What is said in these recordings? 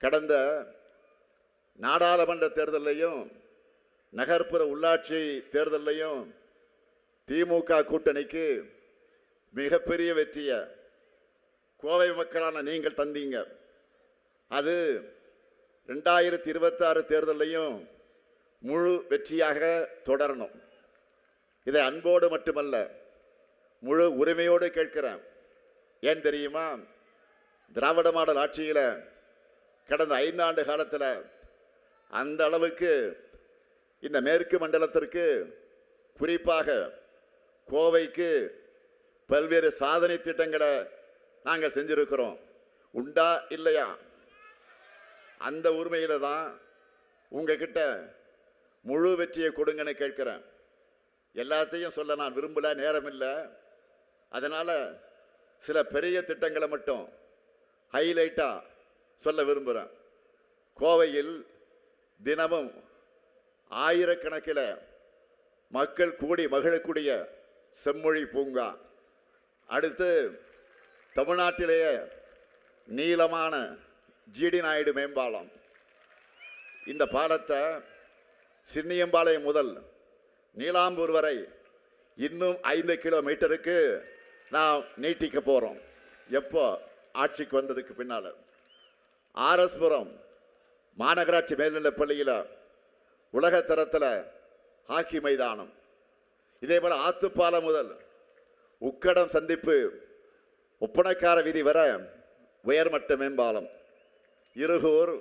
கடந்த நாடாளுமன்ற தேர்தலையும் நகர்ப்புற உள்ளாட்சி தேர்தலையும் திமுக கூட்டணிக்கு மிகப்பெரிய வெற்றியை கோவை மக்களான நீங்கள் தந்தீங்க. அது 2026 தேர்தலையும் முழு வெற்றியாக தொடரணும். இதை அன்போடு மட்டுமல்ல, முழு உரிமையோடு கேட்கிறேன். ஏன் தெரியுமா? திராவிட மாடல் ஆட்சியில் கடந்த 5 ஆண்டு காலத்தில் அந்த அளவுக்கு இந்த மேற்கு மண்டலத்திற்கு, குறிப்பாக கோவைக்கு பல்வேறு சாதனை திட்டங்களை நாங்கள் செஞ்சிருக்கிறோம். உண்டா இல்லையா? அந்த உரிமையில தான் உங்ககிட்ட முழு வெற்றியை கொடுங்கன்னு கேட்கிறேன். எல்லாத்தையும் சொல்ல நான் விரும்பல, நேரம் இல்லை. அதனால சில பெரிய திட்டங்களை மட்டும் ஹைலைட்டா சொல்ல விரும்புகிறேன். கோவையில் தினமும் ஆயிரக்கணக்கில் மக்கள் கூடி மகிழக்கூடிய செம்மொழி பூங்கா, அடுத்து தமிழ்நாட்டிலேயே நீளமான ஜிடி நாயுடு மேம்பாலம். இந்த பாலத்தை சின்னியம்பாளையம் முதல் நீலாம்பூர் வரை இன்னும் 5 கிலோமீட்டருக்கு நான் நீட்டிக்க போகிறோம். எப்போ? ஆட்சிக்கு வந்ததுக்கு பின்னால். ஆர்எஸ்புரம் மாநகராட்சி மேல்நிலைப் பள்ளியில் உலகத்தரத்தில் ஹாக்கி மைதானம். இதே போல் ஆத்துப்பாலம் முதல் உக்கடம் சந்திப்பு ஒப்பனக்கார வீதி வர உயர்மட்ட மேம்பாலம். இருகூர்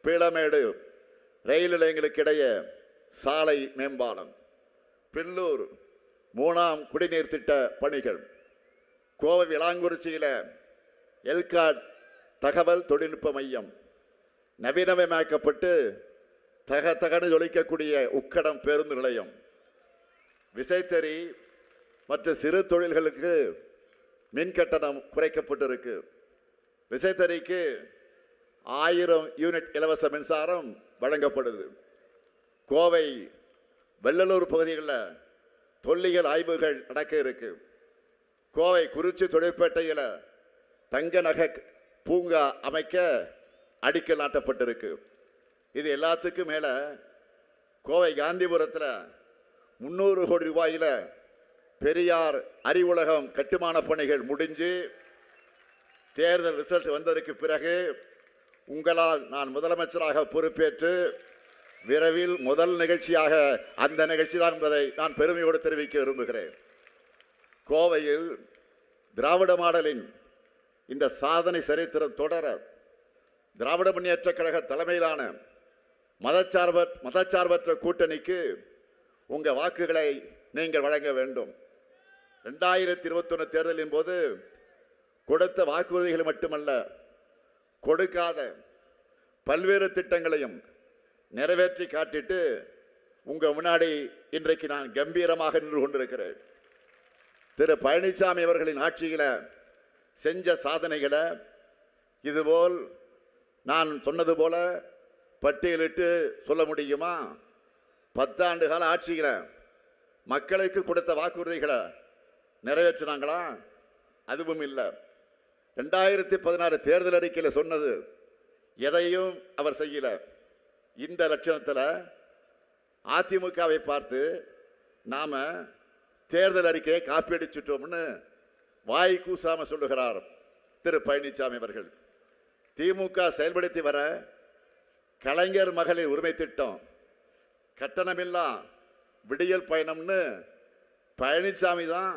பீளமேடு ரயில் நிலையங்களுக்கு இடையே சாலை மேம்பாலம். பில்லூர் 3ஆம் குடிநீர் திட்ட பணிகள். கோவை விளாங்குறிச்சியில் எல்காட் தகவல் தொழில்நுட்ப மையம் நவீனமயமாக்கப்பட்டு தகதகன்னு ஜொலிக்கக்கூடிய உக்கடம் பேருந்து நிலையம். விசைத்தறி மற்ற சிறு தொழில்களுக்கு மின் கட்டணம் குறைக்கப்பட்டிருக்கு. விசைத்தறிக்கு 1000 யூனிட் இலவச மின்சாரம் வழங்கப்படுது. கோவை வெள்ளலூர் பகுதிகளில் தொல்லியல் ஆய்வுகள் நடக்க இருக்கு. கோவை குறிச்சி தொழிற்பேட்டையில் தங்க நகை பூங்கா அமைக்க அடிக்கல் நாட்டப்பட்டிருக்கு. இது எல்லாத்துக்கும் மேலே கோவை காந்திபுரத்தில் 300 கோடி ரூபாயில் பெரியார் அறிவுலகம் கட்டுமான பணிகள் முடிஞ்சு தேர்தல் ரிசல்ட் வந்ததற்கு பிறகு உங்களால் நான் முதலமைச்சராக பொறுப்பேற்று விரைவில் முதல் நிகழ்ச்சியாக அந்த நிகழ்ச்சி தான் என்பதை நான் பெருமையோடு தெரிவிக்க விரும்புகிறேன். கோவையில் திராவிட மாடலின் இந்த சாதனை சரித்திரம் தொடர திராவிட முன்னேற்ற கழக தலைமையிலான மதச்சார்பற்ற கூட்டணிக்கு உங்கள் வாக்குகளை நீங்கள் வழங்க வேண்டும். 2021 தேர்தலின் போது கொடுத்த வாக்குறுதிகள் மட்டுமல்ல, கொடுக்காத பல்வேறு திட்டங்களையும் நிறைவேற்றி காட்டிட்டு உங்கள் முன்னாடி இன்றைக்கு நான் கம்பீரமாக நின்று கொண்டிருக்கிறேன். திரு பழனிசாமி அவர்களின் ஆட்சியில் செஞ்ச சாதனைகளை இதுபோல் நான் சொன்னது போல பட்டியலிட்டு சொல்ல முடியுமா? 10 ஆண்டு கால ஆட்சியில் மக்களுக்கு கொடுத்த வாக்குறுதிகளை நிறைவேற்றினாங்களா? அதுவும் இல்லை. 2016 தேர்தல் அறிக்கையில் சொன்னது எதையும் அவர் செய்யல. இந்த லட்சணத்தில் அதிமுகவை பார்த்து நாம தேர்தல் அறிக்கையை காப்பியடிச்சுட்டோம்னு வாய் கூசாம சொல்லுகிறார் திரு பழனிசாமி அவர்கள். திமுக செயல்படுத்தி வர கலைஞர் மகளிர் உரிமை திட்டம், கட்டணமில்லா விடியல் பயணம்னு பழனிசாமி தான்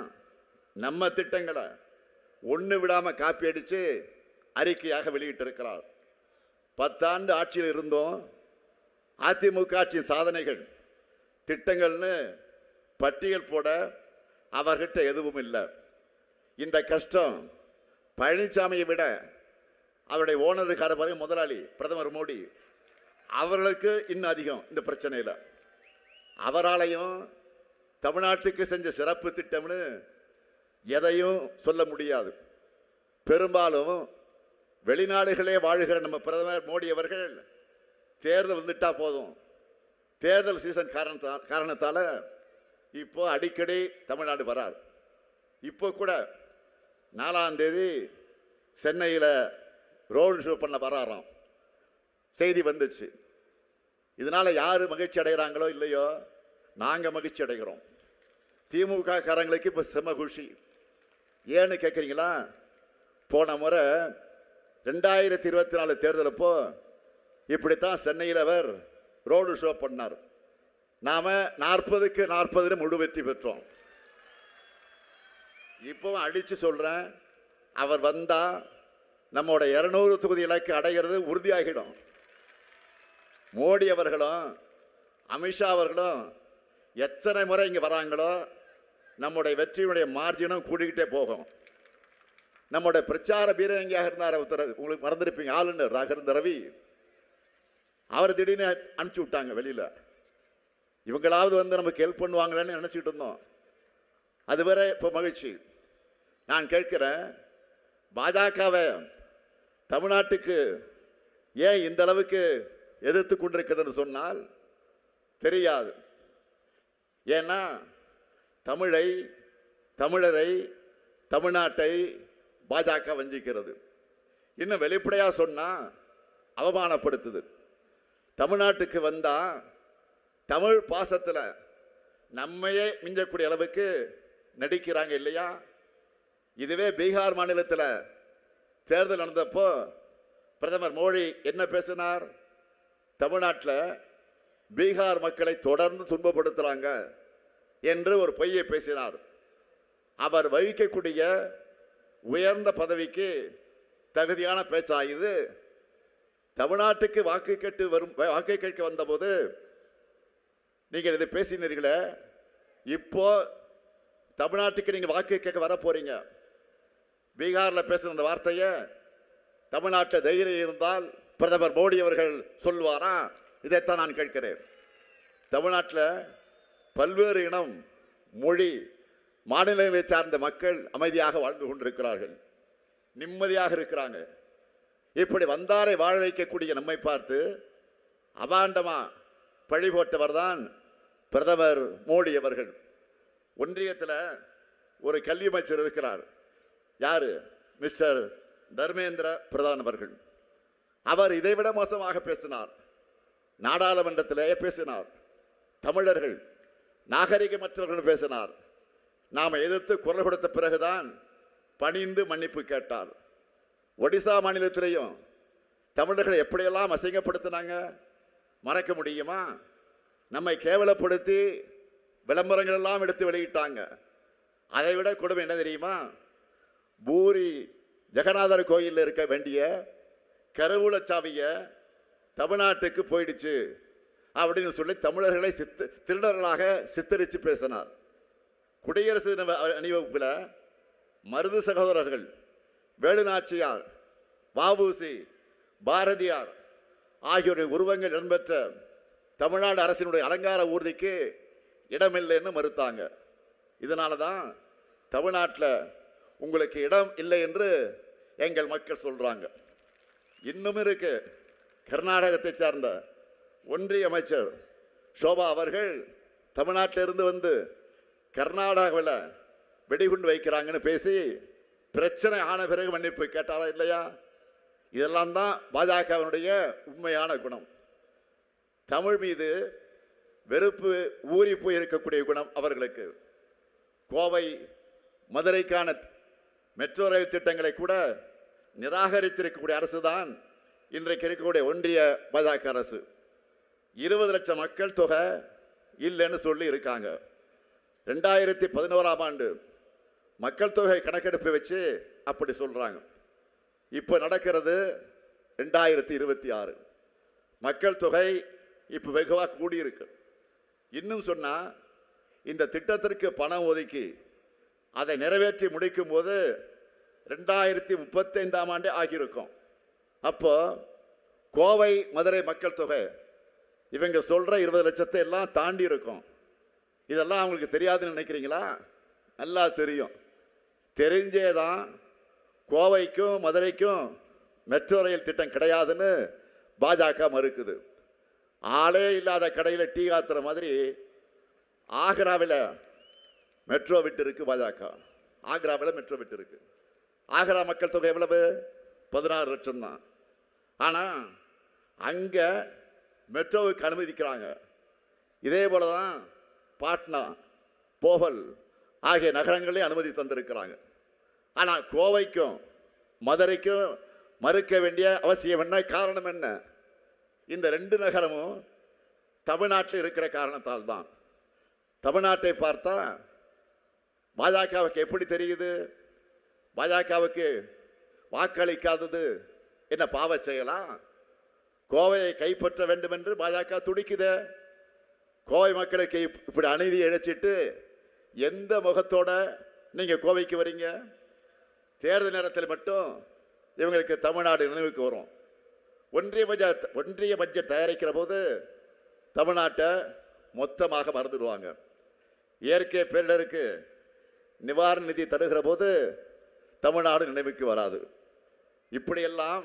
நம்ம திட்டங்களை ஒன்று விடாமல் காப்பி அடித்து அறிக்கையாக வெளியிட்டிருக்கிறார். 10 ஆண்டு ஆட்சியில் இருந்தோம். அதிமுக ஆட்சியின் சாதனைகள் திட்டங்கள்னு பட்டியல் போட அவர்கிட்ட எதுவும் இல்லை. இந்த கஷ்டம் பழனிசாமியை விட அவருடைய ஓனருக்கார பாருங்க, முதலாளி பிரதமர் மோடி அவர்களுக்கு இன்னும் அதிகம். இந்த பிரச்சனையில் அவராலையும் தமிழ்நாட்டுக்கு செஞ்ச சிறப்பு திட்டம்னு எதையும் சொல்ல முடியாது. பெரும்பாலும் வெளிநாடுகளே வாழுகிற நம்ம பிரதமர் மோடி அவர்கள் தேர்தல் வந்துட்டா போதும், தேர்தல் சீசன் காரணத்தால் இப்போ அடிக்கடி தமிழ்நாடு வரார். இப்போ கூட 4ஆம் தேதி சென்னையில் ரோடு ஷோ பண்ண வராராம். செய்தி வந்துச்சு. இதனால யாரு மகிழ்ச்சி அடைகிறாங்களோ இல்லையோ, நாங்க மகிழ்ச்சி அடைகிறோம். திமுக காரங்களுக்கு இப்ப செம குஷி. ஏன்னு கேட்குறீங்களா? போன முறை 2024 தேர்தல் அப்போ இப்படித்தான் சென்னையில் அவர் ரோடு ஷோ பண்ணார். நாம 40க்கு 40 முழு வெற்றி பெற்றோம். இப்பவும் அடிச்சு சொல்றேன், அவர் வந்தா நம்மோட 200 தொகுதி இலக்கு அடைகிறது உறுதியாகிடும். மோடி அவர்களும் அமித்ஷா அவர்களும் எத்தனை முறை இங்க வராங்களோ நம்முடைய வெற்றியுடைய மார்ஜினும் கூடிக்கிட்டே போகும். நம்முடைய பிரச்சார பீரங்கியாக இருந்தார் ஒருத்தர், உங்களுக்கு மறந்துருப்பீங்க, ஆளுநர் ராகவேந்திர ரவி. அவர் திடீர்னு அனுப்பிச்சு விட்டாங்க வெளியில. இவங்களாவது வந்து நமக்கு ஹெல்ப் பண்ணுவாங்களேன்னு நினைச்சிட்டு இருந்தோம். அதுவரை இப்போ மகிழ்ச்சி. நான் கேட்கிறேன், பாஜகவை தமிழ்நாட்டுக்கு ஏன் இந்த அளவுக்கு எதிர்த்து கொண்டிருக்குதுன்னு சொன்னால் தெரியாது. ஏன்னா தமிழை, தமிழரை, தமிழ்நாட்டை பாஜக வஞ்சிக்கிறது. இன்னும் வெளிப்படையா சொன்னா அவமானப்படுத்துது. தமிழ்நாட்டுக்கு வந்தா தமிழ் பாசத்தில் நம்மையே மிஞ்சக்கூடிய அளவுக்கு நடிக்கிறாங்க இல்லையா? இதுவே பீகார் மாநிலத்தில் தேர்தல் நடந்தப்போ பிரதமர் மோடி என்ன பேசினார்? தமிழ்நாட்டில் பீகார் மக்களை தொடர்ந்து துன்பப்படுத்துறாங்க என்று ஒரு பொய்யை பேசினார். அவர் வகிக்கக்கூடிய உயர்ந்த பதவிக்கு தகுதியான பேச்சா இது? தமிழ்நாட்டுக்கு வாக்கு கேட்க வந்தபோது நீங்கள் இதை பேசினீர்களே, இப்போ தமிழ்நாட்டுக்கு நீங்கள் வாக்கு கேட்க வர போறீங்க. பீகாரில் பேசுகிற அந்த வார்த்தையை தமிழ்நாட்டில் தைரியம் இருந்தால் பிரதமர் மோடி அவர்கள் சொல்வாரா? இதைத்தான் நான் கேட்கிறேன். தமிழ்நாட்டில் பல்வேறு இனம், மொழி, மாநிலங்களை சார்ந்த மக்கள் அமைதியாக வாழ்ந்து கொண்டிருக்கிறார்கள், நிம்மதியாக இருக்கிறாங்க. இப்படி வந்தாரை வாழ வைக்கக்கூடிய நம்மை பார்த்து அபாண்டமா பழி போட்டவர் தான் பிரதமர் மோடி அவர்கள். ஒன்றியத்தில் ஒரு கல்வி அமைச்சர் இருக்கிறார். யாரு? மிஸ்டர் தர்மேந்திர பிரதான் அவர்கள். அவர் இதைவிட மோசமாக பேசினார். நாடாளுமன்றத்திலேயே பேசினார். தமிழர்கள் நாகரிகமற்றவர்கள் பேசினார். நாம் எதிர்த்து குரல் கொடுத்த பிறகுதான் பணிந்து மன்னிப்பு கேட்டார். ஒடிசா மாநிலத்திலேயும் தமிழர்களை எப்படியெல்லாம் அசிங்கப்படுத்தினாங்க, மறக்க முடியுமா? நம்மை கேவலப்படுத்தி விளம்பரங்கள் எல்லாம் எடுத்து வெளியிட்டாங்க. அதை விட கொடுமை என்ன தெரியுமா? பூரி ஜெகநாதர் கோயிலில் இருக்க வேண்டிய கருவூலச்சாவிய தமிழ்நாட்டுக்கு போயிடுச்சு அப்படின்னு சொல்லி தமிழர்களை திருடர்களாக சித்தரித்து பேசினார். குடியரசு அணிவகுப்பில் மருது சகோதரர்கள், வேலுநாச்சியார், வ.உ.சி., பாரதியார் ஆகியோரின் உருவங்கள் இடம்பெற்ற தமிழ்நாடு அரசினுடைய அலங்கார ஊர்திக்கு இடமில்லைன்னு மறுத்தாங்க. இதனால தான் தமிழ்நாட்டில் உங்களுக்கு இடம் இல்லை என்று எங்கள் மக்கள் சொல்றாங்க. இன்னும் இருக்கு. கர்நாடகத்தை சார்ந்த ஒன்றிய அமைச்சர் சோபா அவர்கள் தமிழ்நாட்டிலிருந்து வந்து கர்நாடகாவில் வெடிகுண்டு வைக்கிறாங்கன்னு பேசி பிரச்சனை ஆன பிறகு மன்னிப்பு கேட்டாரா இல்லையா? இதெல்லாம் தான் பாஜகவினுடைய உண்மையான குணம். தமிழ் மீது வெறுப்பு ஊறி போய் இருக்கக்கூடிய குணம் அவர்களுக்கு. கோவை மதுரைக்கான மெட்ரோ ரயில் திட்டங்களை கூட நிராகரித்திருக்கக்கூடிய அரசு தான் இன்றைக்கு இருக்கக்கூடிய ஒன்றிய பாஜக அரசு. 20 லட்சம் மக்கள் தொகை இல்லைன்னு சொல்லி இருக்காங்க. 2011ஆம் ஆண்டு மக்கள் தொகை கணக்கெடுப்பு வச்சு அப்படி சொல்றாங்க. இப்போ நடக்கிறது 2026. மக்கள் தொகை இப்போ வெகுவாக கூடியிருக்கு. இன்னும் சொன்னா இந்த திட்டத்திற்கு பணம் ஒதுக்கி அதை நிறைவேற்றி முடிக்கும் போது 2035ஆம் ஆண்டு ஆகியிருக்கும். அப்போ கோவை மதுரை மக்கள் தொகை இவங்க சொல்ற 20 லட்சத்தை எல்லாம் தாண்டி இருக்கும். இதெல்லாம் அவங்களுக்கு தெரியாதுன்னு நினைக்கிறீங்களா? நல்லா தெரியும். தெரிஞ்சேதான் கோவைக்கும் மதுரைக்கும் மெட்ரோ ரயில் திட்டம் கிடையாதுன்னு பாஜக மறுக்குது. ஆளே இல்லாத கடையில் டீ காத்துற மாதிரி ஆக்ராவில் மெட்ரோ விட்டு இருக்கு பாஜக. ஆக்ராவில் மெட்ரோ விட்டு இருக்கு. ஆக்ரா மக்கள் தொகை எவ்வளவு? 16 லட்சம் தான். ஆனால் அங்கே மெட்ரோவுக்கு அனுமதிக்கிறாங்க. இதே போல தான் பாட்னா, போகல் ஆகிய நகரங்களே அனுமதி தந்திருக்கிறாங்க. ஆனால் கோவைக்கும் மதுரைக்கும் மறுக்க வேண்டிய அவசியம் என்ன? காரணம் என்ன? இந்த 2 நகரமும் தமிழ்நாட்டில் இருக்கிற காரணத்தால் தான். தமிழ்நாட்டை பார்த்தா பாஜகவுக்கு எப்படி தெரியுது? பாஜகவுக்கு வாக்களிக்காதது என்ன பாவ செயலா? கோவையை கைப்பற்ற வேண்டும் என்று பாஜக துடிக்குது. கோவை மக்களுக்கு இப்படி அநீதி இழைச்சிட்டு எந்த முகத்தோட நீங்க கோவைக்கு வரீங்க? தேர்தல் நேரத்தில் மட்டும் இவங்களுக்கு தமிழ்நாடு நினைவுக்கு வரும். ஒன்றிய பட்ஜெட் தயாரிக்கிற போது தமிழ்நாட்டை மொத்தமாக மறந்துடுவாங்க. இயற்கை பேரிடருக்கு நிவாரண நிதி தருகிற போது தமிழ்நாடு நினைவுக்கு வராது. இப்படியெல்லாம்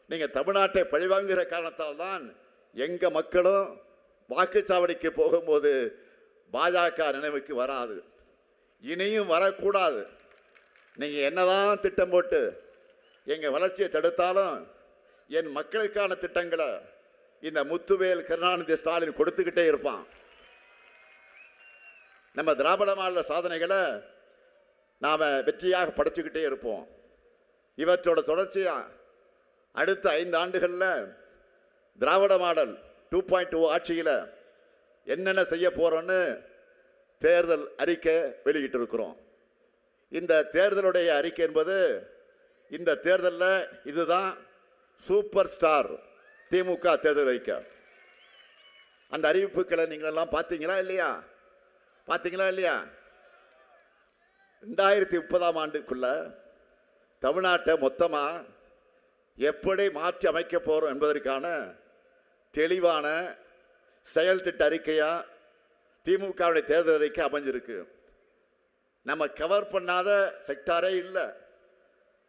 நீங்கள் தமிழ்நாட்டை பழிவாங்குகிற காரணத்தால் தான் எங்கள் மக்களும் வாக்குச்சாவடிக்கு போகும்போது பாஜக நினைவுக்கு வராது, இனியும் வரக்கூடாது. நீங்கள் என்னதான் திட்டம் போட்டு எங்கள் வளர்ச்சியை தடுத்தாலும் என் மக்களுக்கான திட்டங்களை இந்த முத்துவேல் கருணாநிதி ஸ்டாலின் கொடுத்துக்கிட்டே இருப்பான். நம்ம திராவிட மாடல சாதனைகளை நாம் வெற்றியாக படைச்சுக்கிட்டே இருப்போம். இவற்றோட தொடர்ச்சியாக அடுத்த 5 ஆண்டுகளில் திராவிட மாடல் 2.0 ஆட்சியில் என்னென்ன செய்ய போகிறோன்னு தேர்தல் அறிக்கை வெளியிட்டு இருக்கிறோம். இந்த தேர்தலுடைய அறிக்கை என்பது இந்த தேர்தலில் இதுதான் சூப்பர் ஸ்டார் திமுக தேர்தல் அறிக்கை. அந்த அறிவிப்புகளை நீங்கள் எல்லாம் பார்த்தீங்களா இல்லையா? பார்த்தீங்களா இல்லையா? 2030ஆம் ஆண்டுக்குள்ள தமிழ்நாட்டை மொத்தமாக எப்படி மாற்றி அமைக்க போகிறோம் என்பதற்கான தெளிவான செயல் திட்ட அறிக்கையாக திமுகவுடைய தேர்தல் அறிக்கை அமைஞ்சிருக்கு. நம்ம கவர் பண்ணாத செக்டாரே இல்லை.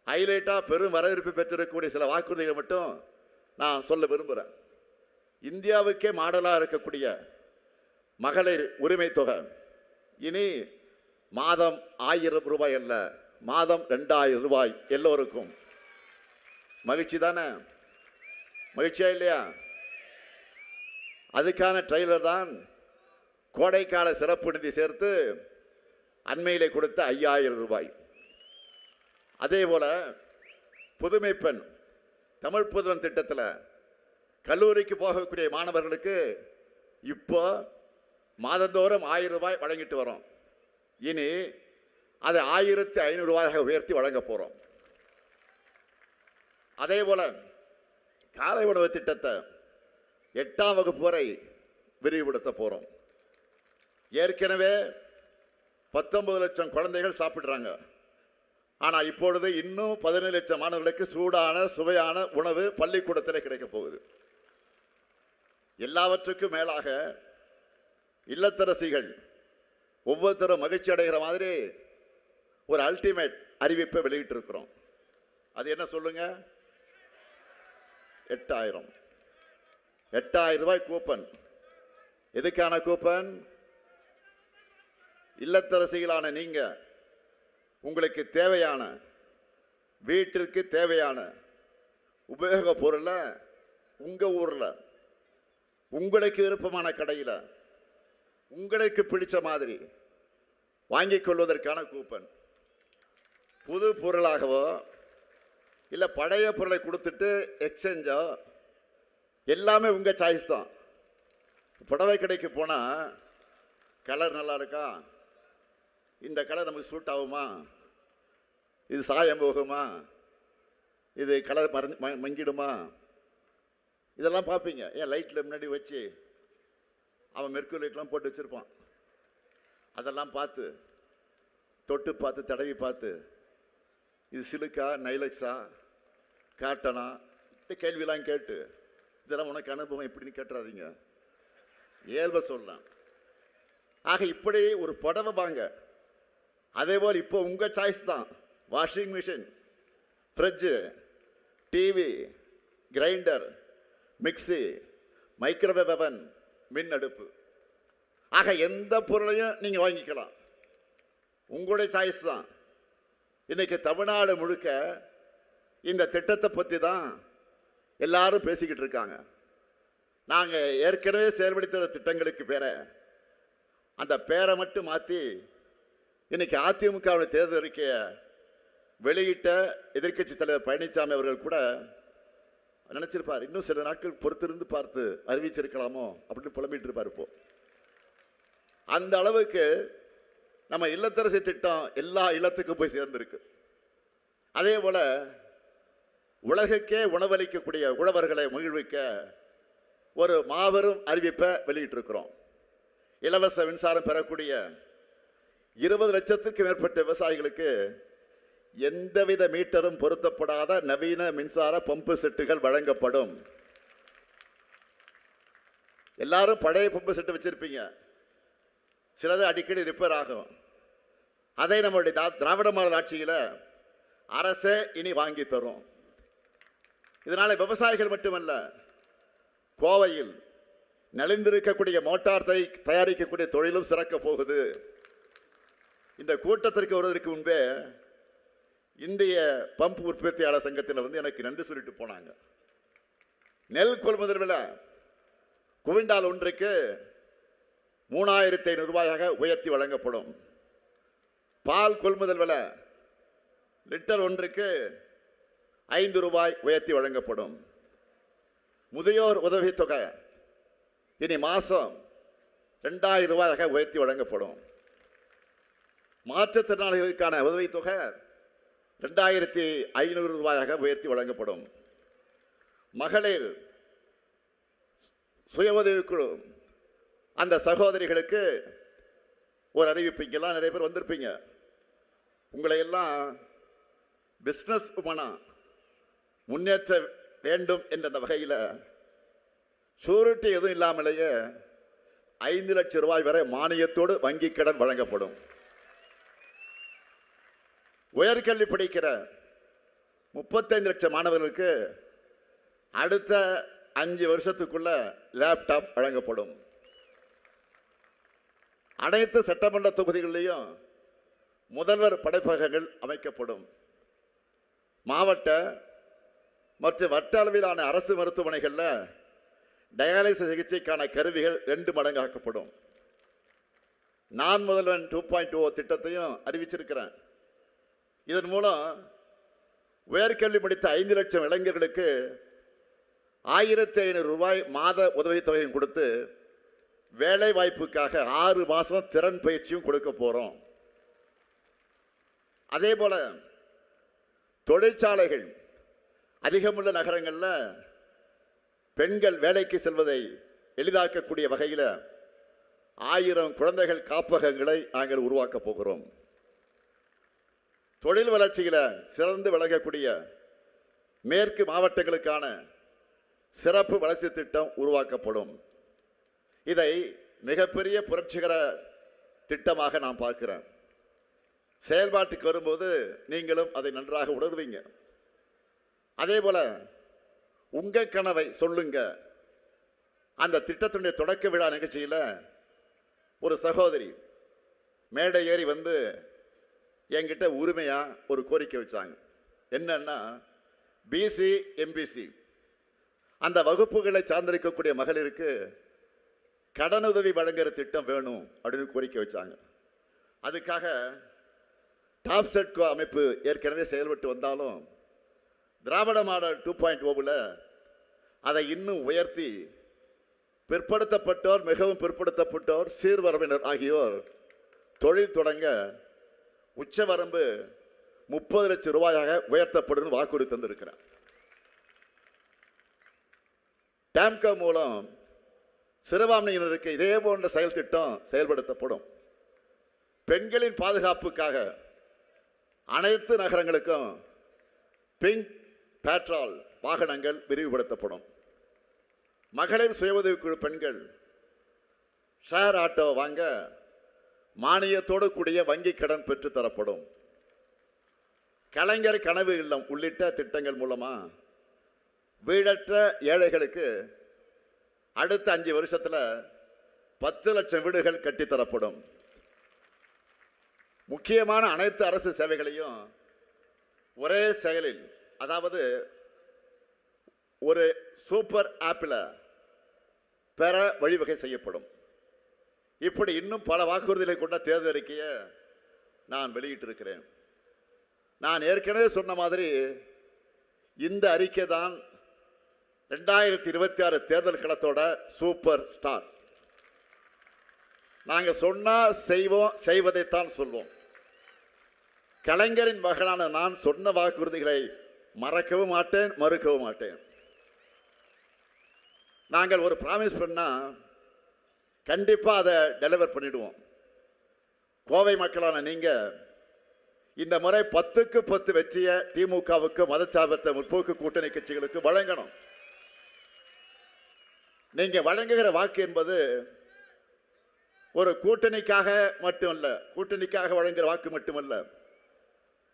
ஹைலைட்டாக பெரும் வரவேற்பு பெற்றிருக்கக்கூடிய சில வாக்குறுதிகள் மட்டும் நான் சொல்ல விரும்புகிறேன். இந்தியாவுக்கே மாடலாக இருக்கக்கூடிய மகளிர் உரிமை தொகை இனி மாதம் 1000 ரூபாய் அல்ல, மாதம் 2000 ரூபாய் எல்லோருக்கும். மகிழ்ச்சி தானே? மகிழ்ச்சியா இல்லையா? அதுக்கான ட்ரெய்லர் தான் கோடைக்கால சிறப்பு நிதி சேர்த்து அண்மையிலே கொடுத்த 5000 ரூபாய். அதே போல புதுமை பெண் தமிழ் புதுவன் திட்டத்தில் கல்லூரிக்கு போகக்கூடிய மாணவர்களுக்கு இப்போ மாதந்தோறும் 1000 ரூபாய் வழங்கிட்டு வரோம். இனி அதை 1500 ரூபாயாக உயர்த்தி வழங்க போகிறோம். அதே போல காலை உணவு திட்டத்தை 8ஆம் வகுப்பு வரை விரிவுபடுத்த போகிறோம். ஏற்கனவே 19 லட்சம் குழந்தைகள் சாப்பிட்றாங்க. ஆனால் இப்பொழுது இன்னும் 17 லட்சம் மாணவர்களுக்கு சூடான சுவையான உணவு பள்ளிக்கூடத்தில் கிடைக்க போகுது. எல்லாவற்றுக்கும் மேலாக இல்லத்தரசிகள் ஒவ்வொருத்தரும் மகிழ்ச்சி அடைகிற மாதிரி ஒரு அல்டிமேட் அறிவிப்பை வெளியிட்டிருக்கிறோம். அது என்ன சொல்லுங்க? 8000 ரூபாய் கூப்பன். எதுக்கான கூப்பன்? இல்லத்தரசிகளான நீங்க உங்களுக்கு தேவையான வீட்டிற்கு தேவையான உபயோக பொருளை உங்க ஊர்ல உங்களுக்கு விருப்பமான கடையில் உங்களுக்கு பிடிச்ச மாதிரி வாங்கிக் கொள்வதற்கான கூப்பன். புது பொருளாகவோ இல்லை பழைய பொருளை கொடுத்துட்டு எக்ஸ்சேஞ்சோ எல்லாமே உங்கள் சாய்ஸ் தான். புடவை கடைக்கு போனால் கலர் நல்லா இருக்கா, இந்த கலர் நமக்கு சூட் ஆகுமா, இது சாயம் போகுமா, இது கலர் மங்கிடுமா, இதெல்லாம் பார்ப்பீங்க. ஏன் லைட்டில் முன்னாடி வச்சு அவன் மெர்க்குரி லைட்லாம் போட்டு வச்சுருப்பான். அதெல்லாம் பார்த்து தொட்டு பார்த்து தடவி பார்த்து இது சிலுக்கா நைலக்ஸா காட்டனா இந்த கேள்வியெல்லாம் கேட்டு இதெல்லாம் உனக்கு அனுபவம் எப்படின்னு கேட்டுறாதீங்க, இயல்பை சொல்லலாம். ஆக இப்படி ஒரு புடவை வாங்க. அதே போல் இப்போ உங்கள் சாய்ஸ் தான். Washing machine, fridge, TV, grinder, mixie, microwave அவன், மின் அடுப்பு. ஆக எந்த பொருளையும் நீங்கள் வாங்கிக்கலாம், உங்களுடைய சாய்ஸ் தான். இன்னைக்கு தமிழ்நாடு முழுக்க இந்த திட்டத்தை பற்றி தான் எல்லாரும் பேசிக்கிட்டு இருக்காங்க. நாங்கள் ஏற்கனவே செயல்படுத்த திட்டங்களுக்கு அந்த பேரை மட்டும் மாற்றி இன்னைக்கு அதிமுகவுடைய தேர்தல் அறிக்கையை வெளியிட்ட எதிர்க்கட்சி தலைவர் பழனிசாமி அவர்கள் கூட நினைச்சிருப்பார், இன்னும் சில நாட்கள் பொறுத்திருந்து பார்த்து அறிவிச்சிருக்கலாமோ அப்படின்னு புலம்பிட்டு இருப்பார். இப்போ அந்த அளவுக்கு நம்ம இல்லத்தரசி திட்டம் எல்லா இல்லத்துக்கும் போய் சேர்ந்திருக்கு. அதே போல உலகுக்கே உணவளிக்கக்கூடிய உழவர்களை மகிழ்விக்க ஒரு மாபெரும் அறிவிப்பை வெளியிட்டிருக்கிறோம். இலவச மின்சாரம் பெறக்கூடிய 20 லட்சத்துக்கு மேற்பட்ட விவசாயிகளுக்கு எந்தவித மீட்டரும் பொருத்தப்படாத நவீன மின்சார பம்பு செட்டுகள் வழங்கப்படும். எல்லாரும் பழைய பம்பு செட்டு வச்சிருப்பீங்க, சிலது அடிக்கடி ரிப்பேர் ஆகும். அதை நம்மளுடைய திராவிட மாடல் ஆட்சியில் அரசே இனி வாங்கி தரும். இதனால விவசாயிகள் மட்டுமல்ல, கோவையில் நலிந்திருக்கக்கூடிய மோட்டார் தயாரிக்கக்கூடிய தொழிலும் சிறக்க போகுது. இந்த கூட்டத்திற்கு வருவதற்கு முன்பே இந்திய பம்ப் உற்பத்தியாளர் சங்கத்தில் எனக்கு நன்றி சொல்லிட்டு போனாங்க. நெல் கொள்முதல் விலை குவிண்டால் ஒன்றுக்கு 3500 ரூபாயாக உயர்த்தி வழங்கப்படும். பால் கொள்முதல் விலை லிட்டர் ஒன்றுக்கு 5 ரூபாய் உயர்த்தி வழங்கப்படும். முதியோர் உதவித்தொகை இனி மாதம் 2000 ரூபாயாக உயர்த்தி வழங்கப்படும். மாற்றுத்திறனாளிகளுக்கான உதவித்தொகை 2500 ரூபாயாக உயர்த்தி வழங்கப்படும். மகளிர் சுய உதவிக்குழு அந்த சகோதரிகளுக்கு ஒரு அறிவிப்பீங்கெல்லாம் நிறைய பேர் வந்திருப்பீங்க. உங்களை எல்லாம் பிஸ்னஸ் உமனா முன்னேற்ற வேண்டும் என்ற வகையில் ஷூரிட்டி எதுவும் இல்லாமலேயே 5 லட்சம் ரூபாய் வரை மானியத்தோடு வங்கி கடன் வழங்கப்படும். உயர்கல்வி படிக்கிற 35 லட்சம் மாணவர்களுக்கு அடுத்த 5 வருஷத்துக்குள்ள லேப்டாப் வழங்கப்படும். அனைத்து சட்டமன்ற தொகுதிகளிலையும் முதல்வர் படைப்பகங்கள் அமைக்கப்படும். மாவட்ட மற்றும் வட்ட அளவிலான அரசு மருத்துவமனைகளில் டயாலிசிஸ் சிகிச்சைக்கான கருவிகள் 2 மடங்காக்கப்படும். நான் முதல்வன் 2.0 திட்டத்தையும் அறிவிச்சிருக்கிறேன். இதன் மூலம் உயர்கல்வி படித்த 5 லட்சம் இளைஞர்களுக்கு 1500 ரூபாய் மாத உதவித்தொகையும் கொடுத்து வேலை வாய்ப்புக்காக 6 மாதம் திறன் பயிற்சியும் கொடுக்க போகிறோம். அதே போல தொழிற்சாலைகள் அதிகமுள்ள நகரங்களில் பெண்கள் வேலைக்கு செல்வதை எளிதாக்கக்கூடிய வகையில் 1000 குழந்தைகள் காப்பகங்களை நாங்கள் உருவாக்க போகிறோம். தொழில் வளர்ச்சியில் சிறந்து விளங்கக்கூடிய மேற்கு மாவட்டங்களுக்கான சிறப்பு வளர்ச்சி திட்டம் உருவாக்கப்படும். இதை மிகப்பெரிய புரட்சிகர திட்டமாக நான் பார்க்கிறேன். செயல்பாட்டுக்கு வரும்போது நீங்களும் அதை நன்றாக உணர்வீங்க. அதே போல உங்க கனவை சொல்லுங்க. அந்த திட்டத்தினுடைய தொடக்க விழா நிகழ்ச்சியில் ஒரு சகோதரி மேடை ஏறி வந்து என்கிட்ட உரிமையா ஒரு கோரிக்கை வச்சாங்க. என்னன்னா, பிசி எம்பிசி அந்த வகுப்புகளை சார்ந்திருக்கக்கூடிய மகளிருக்கு கடனுதவி வழங்குகிற திட்டம் வேணும் அப்படின்னு கோரிக்கை வச்சாங்க. அதுக்காக டாப் செட்கோ அமைப்பு ஏற்கனவே செயல்பட்டு வந்தாலும் திராவிட மாடல் 2.0 அதை இன்னும் உயர்த்தி பிற்படுத்தப்பட்டோர், மிகவும் பிற்படுத்தப்பட்டோர், சீர்வரவினர் ஆகியோர் தொழில் தொடங்க உச்சவரம்பு 30 லட்சம் ரூபாயாக உயர்த்தப்படும் வாக்குறுதி தந்திருக்கிறார். டாம்கோ மூலம் சிறுபான்மையினருக்கு இதே போன்ற செயல் திட்டம் செயல்படுத்தப்படும். பெண்களின் பாதுகாப்புக்காக அனைத்து நகரங்களுக்கும் பிங்க் பேட்ரோல் வாகனங்கள் விரிவுபடுத்தப்படும். மகளிர் சுய உதவிக்குழு பெண்கள் ஷேர் ஆட்டோ வாங்க மானியத்தோடு கூடிய வங்கி கடன் பெற்று தரப்படும். கலைஞர் கனவு இல்லம் உள்ளிட்ட திட்டங்கள் மூலமா வீடற்ற ஏழைகளுக்கு அடுத்த 5 வருஷத்தில் 10 லட்சம் வீடுகள் கட்டித்தரப்படும். முக்கியமான அனைத்து அரசு சேவைகளையும் ஒரே செயலில், அதாவது ஒரு சூப்பர் ஆப்பில் பெற வழிவகை செய்யப்படும். இப்படி இன்னும் பல வாக்குறுதிகளை கொண்ட தேர்தல் அறிக்கையை நான் வெளியிட்டிருக்கிறேன். நான் ஏற்கனவே சொன்ன மாதிரி இந்த அறிக்கை தான் 2026 தேர்தல் களத்தோட சூப்பர் ஸ்டார். நாங்கள் சொன்னால் செய்வோம், செய்வதைத்தான் சொல்வோம். கலைஞரின் மகனான நான் சொன்ன வாக்குறுதிகளை மறக்கவும் மாட்டேன், மறுக்கவும் மாட்டேன். நாங்கள் ஒரு ப்ராமிஸ் பண்ணால் கண்டிப்பாக அதை டெலிவர் பண்ணிடுவோம். கோவை மக்களான நீங்கள் இந்த முறை 10க்கு 10 வெற்றியை திமுகவுக்கு, மதச்சார்பற்ற முற்போக்கு கூட்டணி கட்சிகளுக்கு வழங்கணும். நீங்கள் வழங்குகிற வாக்கு என்பது ஒரு கூட்டணிக்காக மட்டுமல்ல, கூட்டணிக்காக வழங்குகிற வாக்கு மட்டுமல்ல,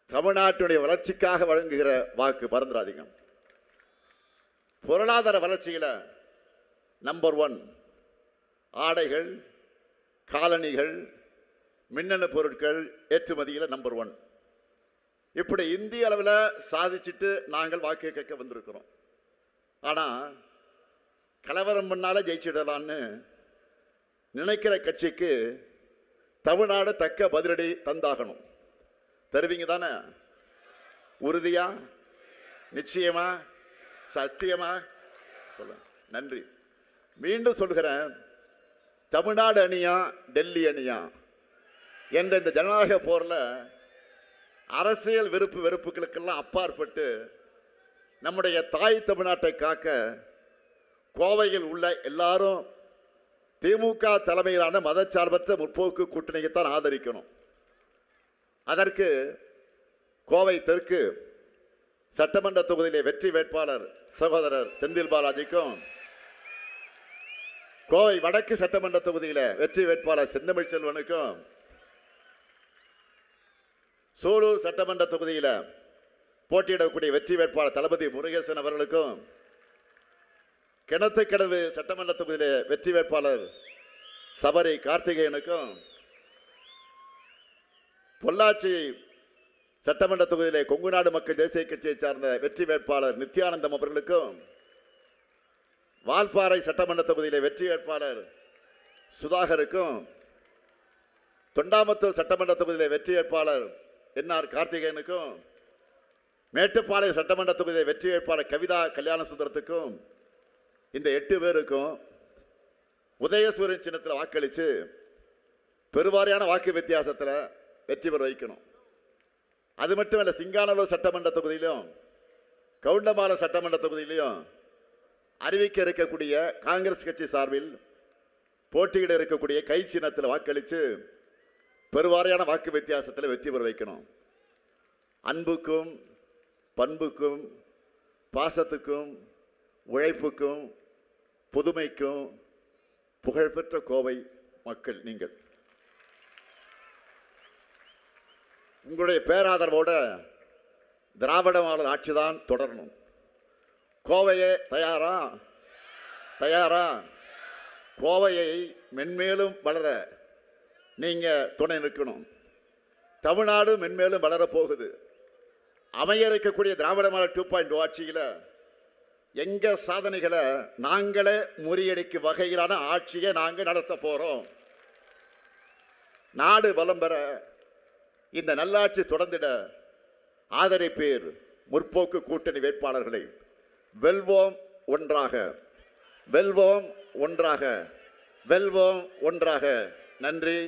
தமிழ்நாட்டுடைய வளர்ச்சிக்காக வழங்குகிற வாக்கு. மறந்துடாதீங்க. பொருளாதார வளர்ச்சியில் நம்பர் 1 ஆடைகள், காலணிகள், மின்னணு பொருட்கள் ஏற்றுமதியில் நம்பர் 1. இப்படி இந்திய அளவில் சாதிச்சுட்டு நாங்கள் வாக்கு கேட்க வந்திருக்கிறோம். ஆனால் கலவரம் பண்ணால ஜெயிச்சிடலான்னு நினைக்கிற கட்சிக்கு தமிழ்நாடு தக்க பதிலடி தந்தாகணும். தருவீங்க தானே? உறுதியா, நிச்சயமா, சத்தியமா சொல்ல. நன்றி. மீண்டும் சொல்கிறேன், தமிழ்நாடு அணியா டெல்லி அணியா என்ற இந்த ஜனநாயக போரில் அரசியல் விருப்பு வெறுப்புகளுக்கெல்லாம் அப்பாற்பட்டு நம்முடைய தாய் தமிழ்நாட்டை காக்க கோவையில் உள்ள எல்லாரும் திமுக தலைமையிலான மதச்சார்பற்ற முற்போக்கு கூட்டணியைத்தான் ஆதரிக்கணும். அதற்கு கோவை தெற்கு சட்டமன்ற தொகுதியிலே வெற்றி வேட்பாளர் சகோதரர் செந்தில் பாலாஜிக்கும், கோவை வடக்கு சட்டமன்ற தொகுதியில் வெற்றி வேட்பாளர் செந்தமிழ் செல்வனுக்கும், சூலூர் சட்டமன்ற தொகுதியில் போட்டியிடக்கூடிய வெற்றி வேட்பாளர் தளபதி முருகேசன் அவர்களுக்கும், கிணத்துக்கடவு சட்டமன்ற தொகுதியில் வெற்றி வேட்பாளர் சபரி கார்த்திகேயனுக்கும், பொள்ளாச்சி சட்டமன்ற தொகுதியிலே கொங்குநாடு மக்கள் தேசிய கட்சியை சார்ந்த வெற்றி வேட்பாளர் நித்யானந்தம் அவர்களுக்கும், வால்பாறை சட்டமன்ற தொகுதியிலே வெற்றி வேட்பாளர் சுதாகருக்கும், தொண்டாமுத்தூர் சட்டமன்ற தொகுதியிலே வெற்றி வேட்பாளர் என்ஆர் கார்த்திகேயனுக்கும், மேட்டுப்பாளையம் சட்டமன்ற தொகுதியிலே வெற்றி வேட்பாளர் கவிதா கல்யாண சுந்தரத்துக்கும், இந்த 8 பேருக்கும் உதயசூரியன் சின்னத்தில் வாக்களித்து பெருவாரியான வாக்கு வித்தியாசத்தில் வெற்றி பெற வைக்கணும். அது மட்டுமல்ல, சிங்கானல்லூர் சட்டமன்ற தொகுதியிலும் கவுண்டமாலை சட்டமன்ற தொகுதியிலையும் அறிவிக்க இருக்கக்கூடிய காங்கிரஸ் கட்சி சார்பில் போட்டியிட இருக்கக்கூடிய கை சின்னத்தில் வாக்களித்து பெருவாரியான வாக்கு வித்தியாசத்தில் வெற்றி பெற வைக்கணும். அன்புக்கும் பண்புக்கும் பாசத்துக்கும் உழைப்புக்கும் புதுமைக்கும் புகழ்பெற்ற கோவை மக்கள் நீங்கள். உங்களுடைய பேராதரவோட திராவிட மாடல் ஆட்சிதான் தொடரணும். கோவையே தயாரா? தயாரா? கோவையை மென்மேலும் வளர நீங்கள் துணை நிற்கணும். தமிழ்நாடு மென்மேலும் வளரப்போகுது. அமைய இருக்கக்கூடிய திராவிட மாடல் 2.0 ஆட்சியில் எங்கள் சாதனைகளை நாங்களே முறியடிக்கும் வகையிலான ஆட்சியை நாங்கள் நடத்த போகிறோம். நாடு வளம் பெற, இந்த நல்லாட்சி தொடர்ந்திட ஆதரிப்பீர் முற்போக்கு கூட்டணி வேட்பாளர்களை. வெல்வோம் ஒன்றாக, வெல்வோம் ஒன்றாக, வெல்வோம் ஒன்றாக. நன்றி.